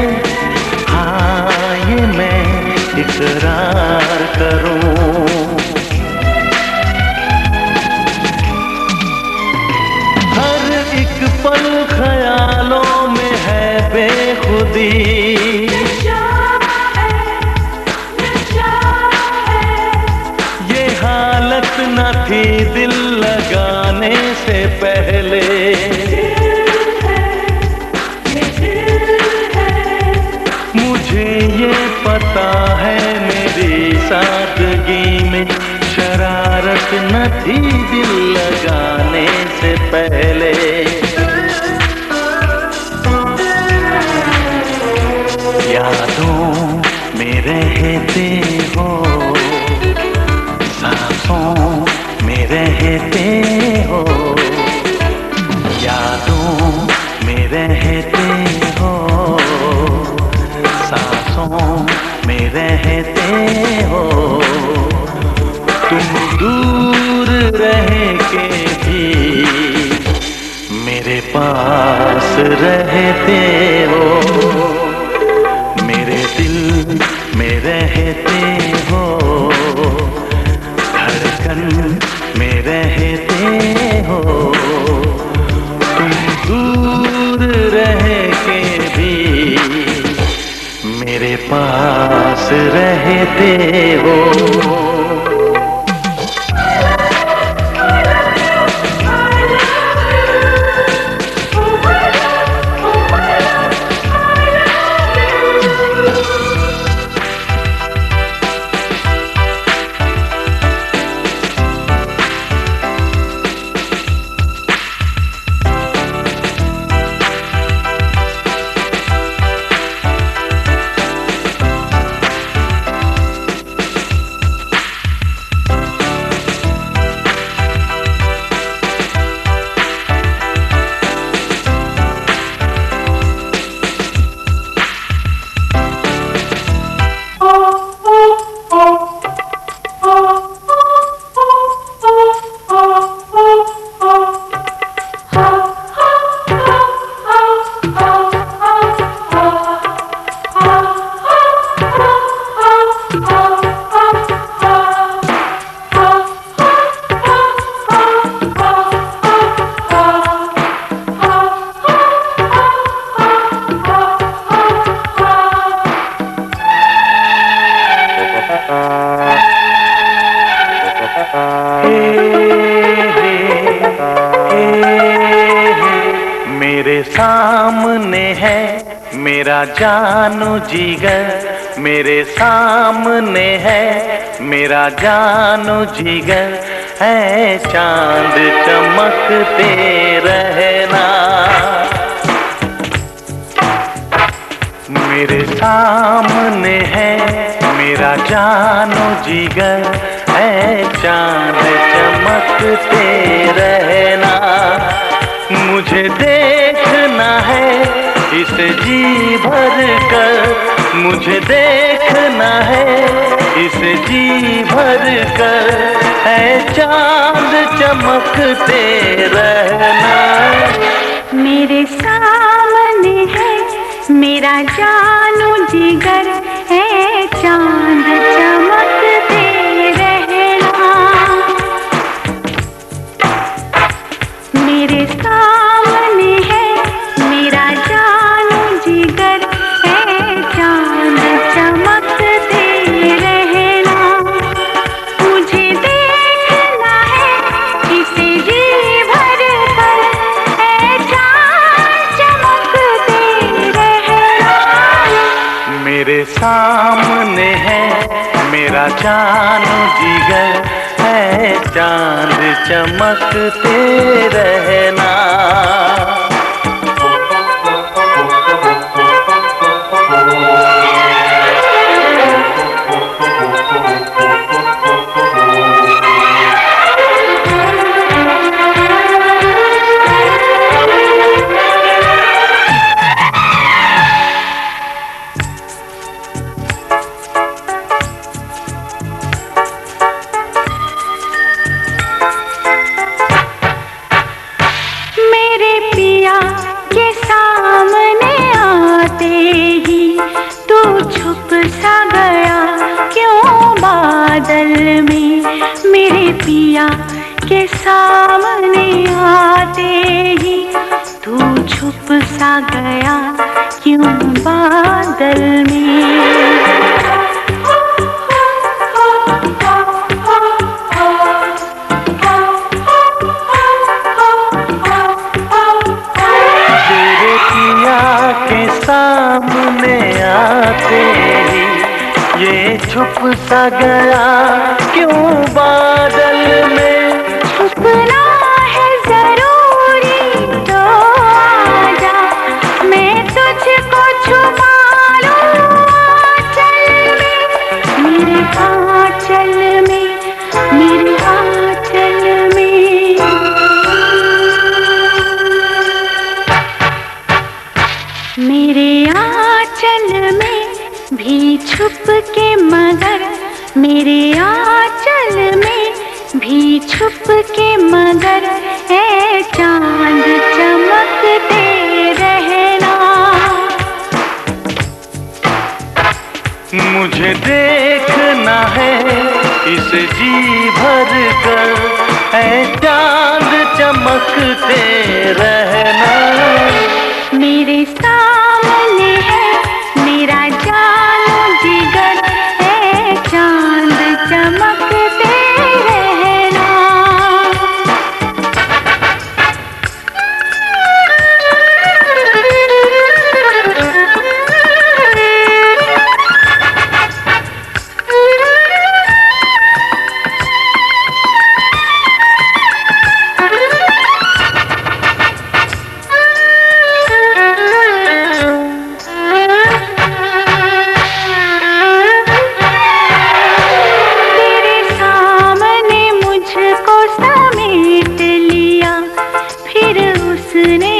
हाँ ये मैं इकरार करूं। एक पल ख्यालों में है बेखुदी। ये हालत न थी दिल लगाने से पहले। मुझे ये पता है मेरी सादगी में शरारत न थी दिल लगाने से पहले। यादों में रहते हो, सांसों में रहते हो। यादों में रहते हो, सांसों में रहते हो। तुम दूर रह के भी मेरे पास रहते हो। मेरे दिल में रहते हो, धड़कन में रहते हो। तुम दूर रह के भी मेरे पास रहते हो। मेरे सामने है मेरा जानू जिगर, मेरे सामने है मेरा जानू जिगर, है चांद चमकते रहना। मेरे सामने है मेरा जानो जिगर है चांद चमकते रहना। मुझे देखना है इसे जी भर कर, मुझे देखना है इसे जी भर कर है चांद चमकते रहना। मेरे सामने है मेरा जानो जिगर है चांद चमकते रहना। मेरे सामने है मेरा जानो जिगर है चांद चमकते रहना। मुझे देखना है इसे जी भर कर है चांद चमकते रहना। मेरे सामने है मेरा जानो जिगर है चांद चमकते रहना। मेरे पिया के सामने आते ही तू छुप सा गया क्यों बादल में। मेरे पिया के सामने आते ही तू छुप सा गया क्यों बादल में। तेरे पिया के सामने आते ही ये छुप सा गया क्यों बादल में। छुपना है जरूरी तो आजा, मैं तुझको छुपा लूं आंचल में। मेरे आंचल में, मेरे आंचल में। मेरे आंचल में भी छुप के मगर, मेरे आंचल में भी छुप के मगर है चांद चमकते रहना। मुझे देखना है इसे जी भर कर है चांद चमकते रहना। मेरे सामने है मेरा जानो जिगर है चांद चमकते रहना। तेरे सामने मुझको समेट लिया, फिर उसने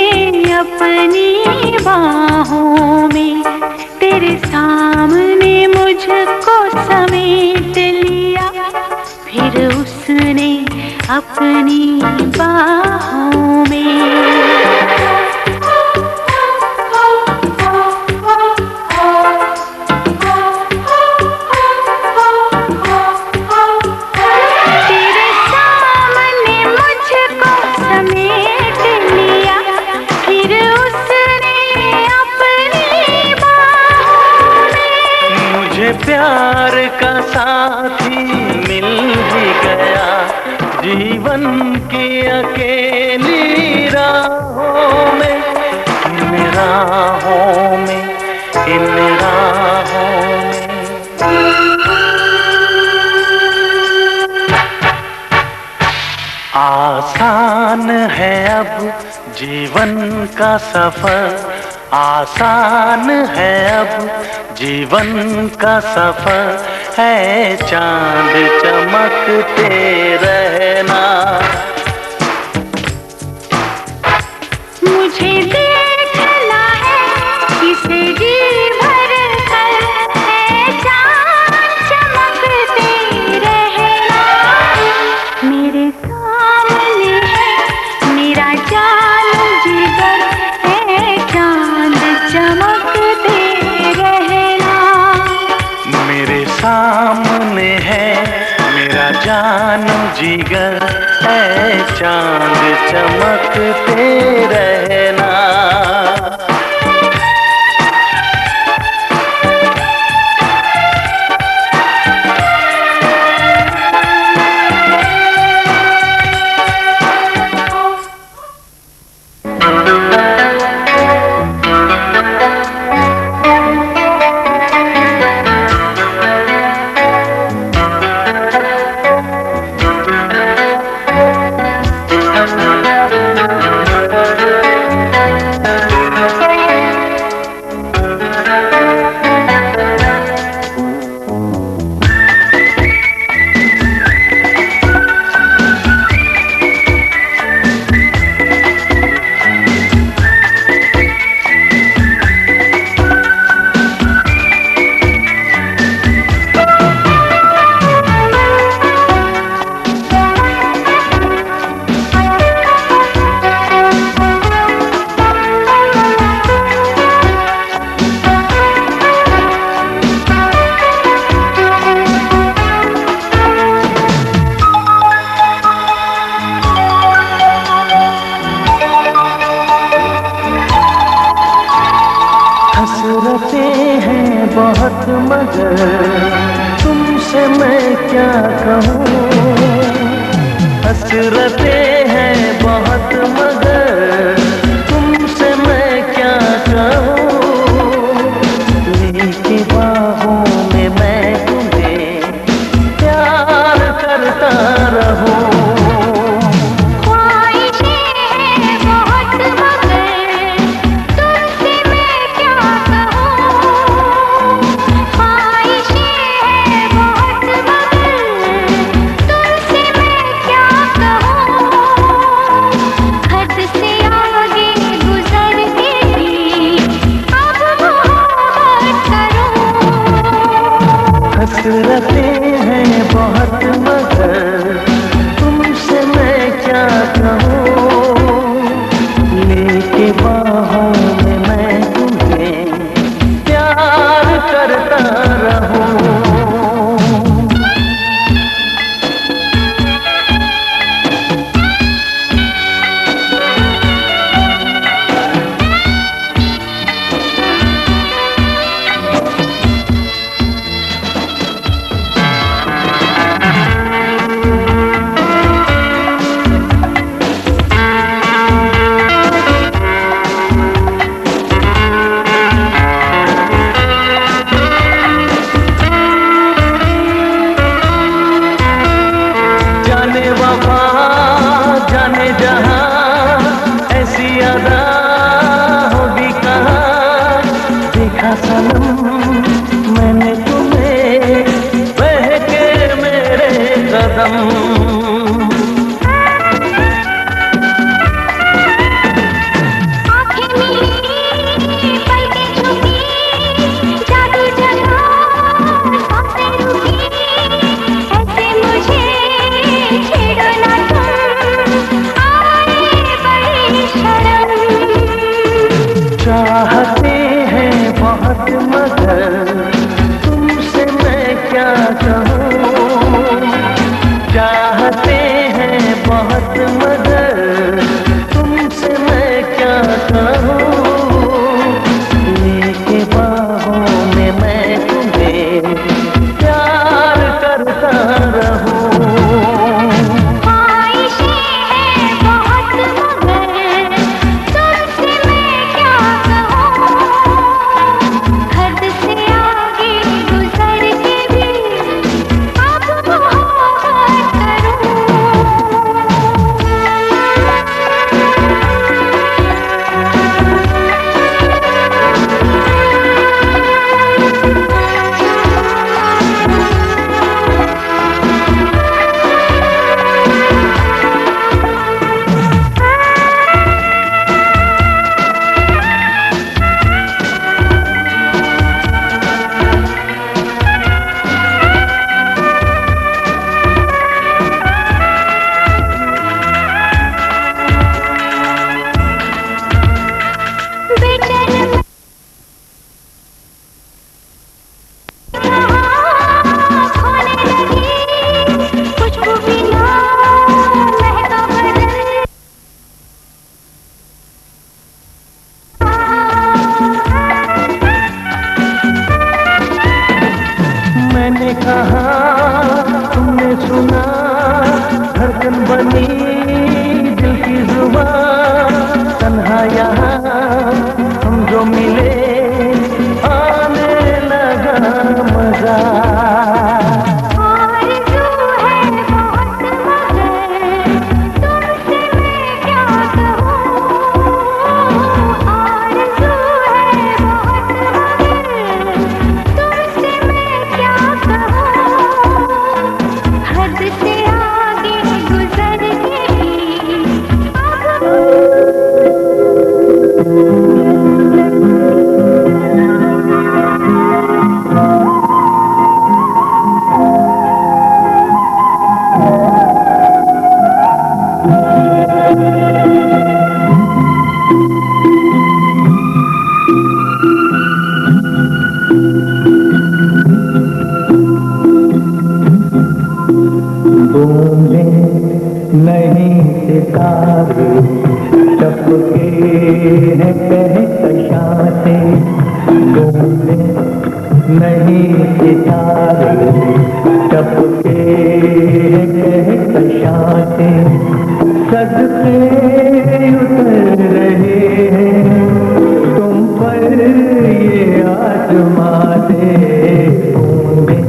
अपनी बाहों में। तेरे सामने मुझको समेट लिया, फिर उसने अपनी बाहों में। तेरे सामने मुझको समेट लिया, फिर उसने अपनी बाहों में। मुझे प्यार का साथी मिल ही गया जीवन की अकेली राहों में। इन राहों में, इन राहों में। आसान है अब जीवन का सफर, आसान है अब जीवन का सफर है, चांद चमकते रहना। मुझे देखना है इसे जी भर कर, है चांद चमकते रहना। मेरे सामने है मेरा जान जिगर, है चांद चमकते रहना। मेरे सामने है मेरा जान जिगर, है चांद चमकते रहना। हसरतें हैं बहुत मगर तुमसे मैं क्या कहूँ। हसरतें हैं बहुत मगर तुमसे मैं क्या कहूँ। लेके बाहों में मैं तुम्हें प्यार करता रहूँ। हसरतें हैं बहुत मगर तुमसे मैं क्या कहूँ। लेके बाहों में मैं तुम्हें प्यार करता रहूँ। जाने जहां ऐसी अदा होगी कहाँ। देखा सनम मैंने तुम्हें बहके मेरे कदम। चाहते हैं बहुत मगर तुमसे मैं क्या कहूँ। चाहते हैं बहुत मगर तुमसे मैं क्या कहूँ। लेके बाहों में मैं तुम्हें प्यार करता रहूँ। धड़कन बनी दिल की जुबान, तन्हा यहाँ हम जो मिले आने लगा मजा। नहीं सितारे टपके हैं कहकशां से, बूंदे नहीं सितारे टपके हैं कहकशां से, सदके उतर रहे हैं तुम पर ये आसमां से, बूंदे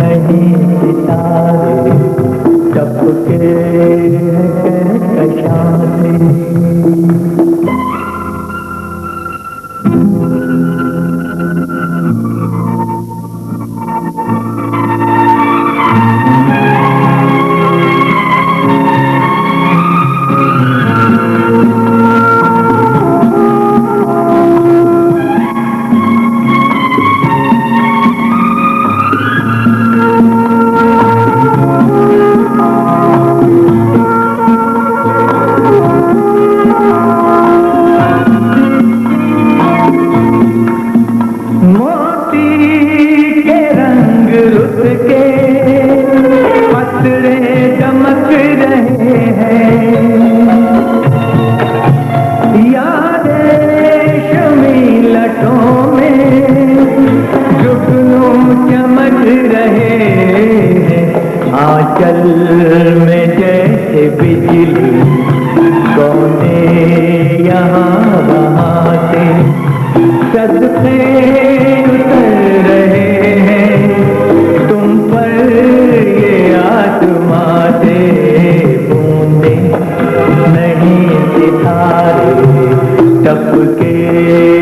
नहीं सितारे टपके कहकशां से। आंचल में जैसे बिजली सोने यहाँ वहाँ से, सदके उतर रहे हैं तुम पर ये आसमां से, बूंदे नहीं सितारे टपके